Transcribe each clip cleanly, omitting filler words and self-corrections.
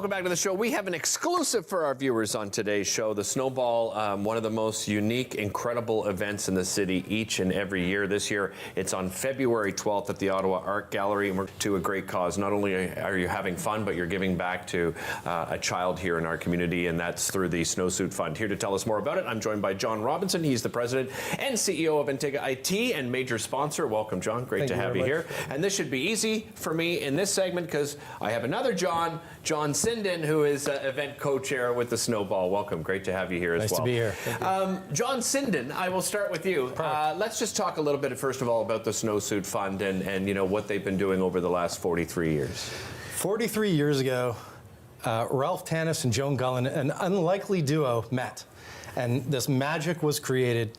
Welcome back to the show. We have an exclusive for our viewers on today's show. The Snowball, one of the most unique, incredible events in the city each and every year. This year, it's on February 12th at the Ottawa Art Gallery, and we're to a great cause. Not only are you having fun, but you're giving back to a child here in our community, and that's through the Snowsuit Fund. Here to tell us more about it, I'm joined by John Robinson. He's the president and CEO of Integra IT and major sponsor. Welcome, John. Great to have you here. And this should be easy for me in this segment because I have another John Sinden, who is event co-chair with the Snowball. Welcome. Great to have you here as well. Nice to be here. John Sinden, I will start with you. Let's just talk a little bit, first of all, about the Snowsuit Fund and you know, what they've been doing over the last 43 years. 43 years ago, Ralph Tannis and Joan Gullen, an unlikely duo, met. And this magic was created.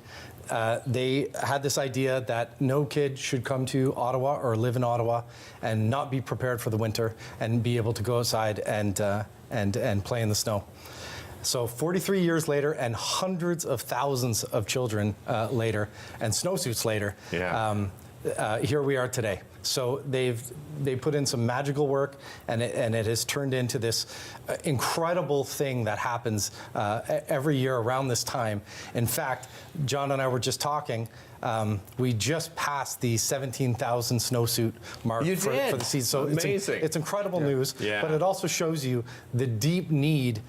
They had this idea that no kid should come to Ottawa or live in Ottawa and not be prepared for the winter and be able to go outside and play in the snow. So 43 years later and hundreds of thousands of children later and snowsuits later, here we are today. So they put in some magical work, and it has turned into this incredible thing that happens every year around this time. In fact, John and I were just talking. We just passed the 17,000 snowsuit mark for the season. So it's incredible news, but it also shows you the deep need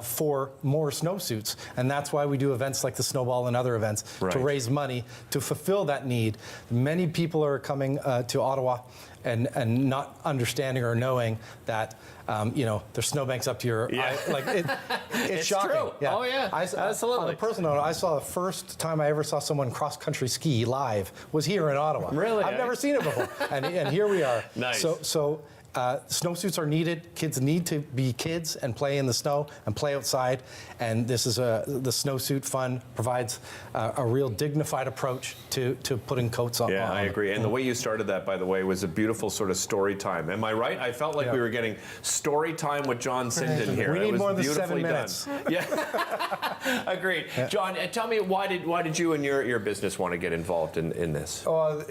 for more snowsuits. And that's why we do events like the Snowball and other events to raise money to fulfill that need. Many people are coming to Ottawa and not understanding or knowing that you know, there's snowbanks up to your eye. Like it's shocking. True. Yeah. Oh yeah, absolutely. On a personal note, I saw the first time I ever saw someone cross-country ski live was here in Ottawa. Really? I've never seen it before, and here we are. Nice. So snowsuits are needed. Kids need to be kids and play in the snow and play outside. And this is the Snowsuit Fund provides a real dignified approach to putting coats on. Yeah, I agree. And the way you started that, by the way, was a beautiful sort of story time. Am I right? I felt like we were getting story time with John Sinden here. We need more than beautifully 7 minutes. Done. Yeah, agreed. Yeah. John, tell me why did you and your business want to get involved in this? Well,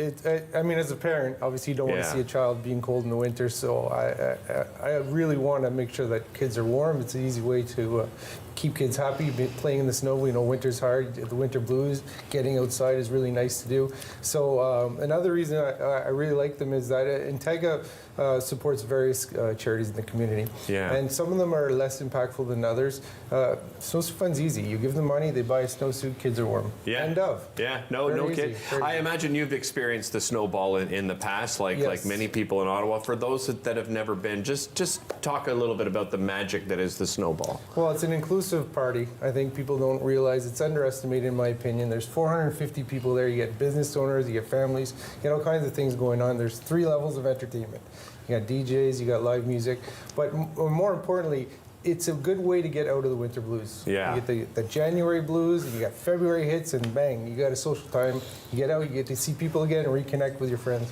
I mean, as a parent, obviously you don't want to see a child being cold in the winter. So I really want to make sure that kids are warm. It's an easy way to keep kids happy, playing in the snow. We know winter's hard, the winter blues. Getting outside is really nice to do. So another reason I really like them is that Integra supports various charities in the community. Yeah. And some of them are less impactful than others. Snowsuit Fund's easy. You give them money, they buy a snowsuit, kids are warm. Yeah. End of. Yeah, no kid. I imagine you've experienced the Snowball in the past, like many people in Ottawa. For those that have never been, just talk a little bit about the magic that is the Snowball. Well, it's an inclusive party. I think people don't realize it's underestimated, in my opinion. There's 450 people there. You get business owners, you get families, you get all kinds of things going on. There's 3 levels of entertainment. You got DJs, you got live music, but more importantly, it's a good way to get out of the winter blues. Yeah. You get the January blues, and you got February hits, and bang, you got a social time. You get out, you get to see people again and reconnect with your friends.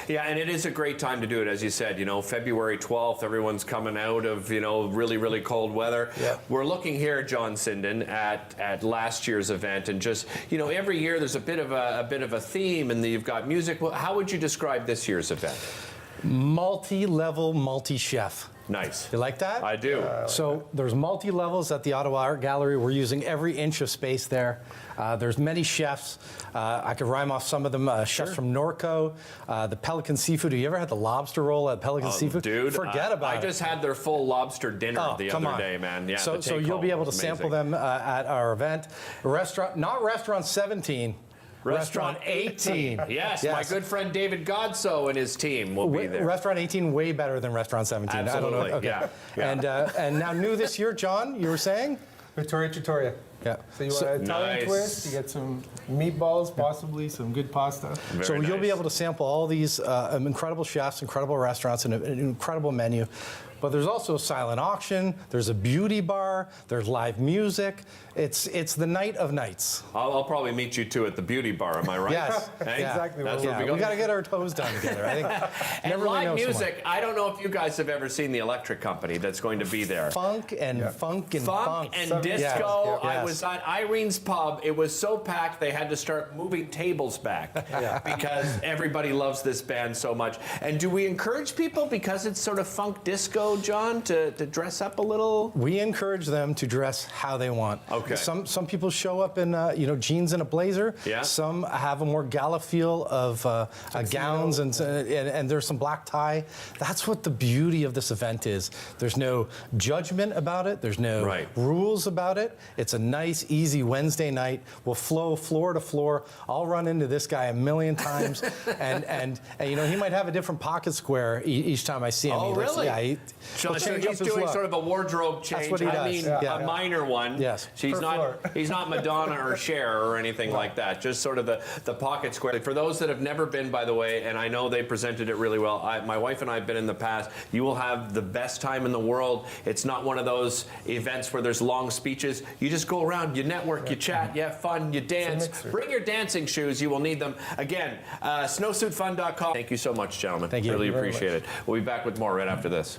Yeah, and it is a great time to do it, as you said. You know, February 12th, everyone's coming out of, you know, really, really cold weather. Yeah. We're looking here, John Sinden, at last year's event, and just, you know, every year there's a bit of a theme, and you've got music. How would you describe this year's event? Multi-level, multi-chef. Nice. You like that? I do. So there's multi-levels at the Ottawa Art Gallery. We're using every inch of space there. There's many chefs. I could rhyme off some of them. Chefs from Norco, the Pelican Seafood. Have you ever had the lobster roll at Pelican Seafood? Dude, forget about it. I just had their full lobster dinner the other day, man. Yeah. So you'll be able to sample them at our event. Not Restaurant 17. Restaurant 18. Yes, my good friend David Godso and his team will be there. Restaurant 18 way better than Restaurant 17. Absolutely. I don't know. Okay. Yeah. And now new this year, John, you were saying? Victoria Trattoria. Yeah. So you want an Italian twist, you get some meatballs, possibly some good pasta. So you'll be able to sample all these incredible chefs, incredible restaurants, and an incredible menu. But there's also a silent auction, there's a beauty bar, there's live music. It's the night of nights. I'll probably meet you two at the beauty bar, am I right? Yes. Hey? Exactly. That's where we go. We got to get our toes done together. I think. And live music, I don't know if you guys have ever seen the Electric Company that's going to be there. Funk and funk and disco. Yes. I was at Irene's Pub. It was so packed they had to start moving tables back because everybody loves this band so much. And do we encourage people because it's sort of funk disco though, John, to dress up a little? We encourage them to dress how they want. Okay. Some people show up in jeans and a blazer. Yeah. Some have a more gala feel of gowns and there's some black tie. That's what the beauty of this event is. There's no judgment about it. There's no rules about it. It's a nice, easy Wednesday night. We'll flow floor to floor. I'll run into this guy a million times, and he might have a different pocket square each time I see him. Oh, really? Yeah. So he's doing sort of a wardrobe change. That's what he does. I mean, a minor one. Yes. He's not Madonna or Cher or anything like that. Just sort of the pocket square. For those that have never been, by the way, and I know they presented it really well. My wife and I have been in the past. You will have the best time in the world. It's not one of those events where there's long speeches. You just go around, you network, you chat, you have fun, you dance. Bring your dancing shoes. You will need them. Again, snowsuitfun.com. Thank you so much, gentlemen. Thank you. Really appreciate it. We'll be back with more right after this.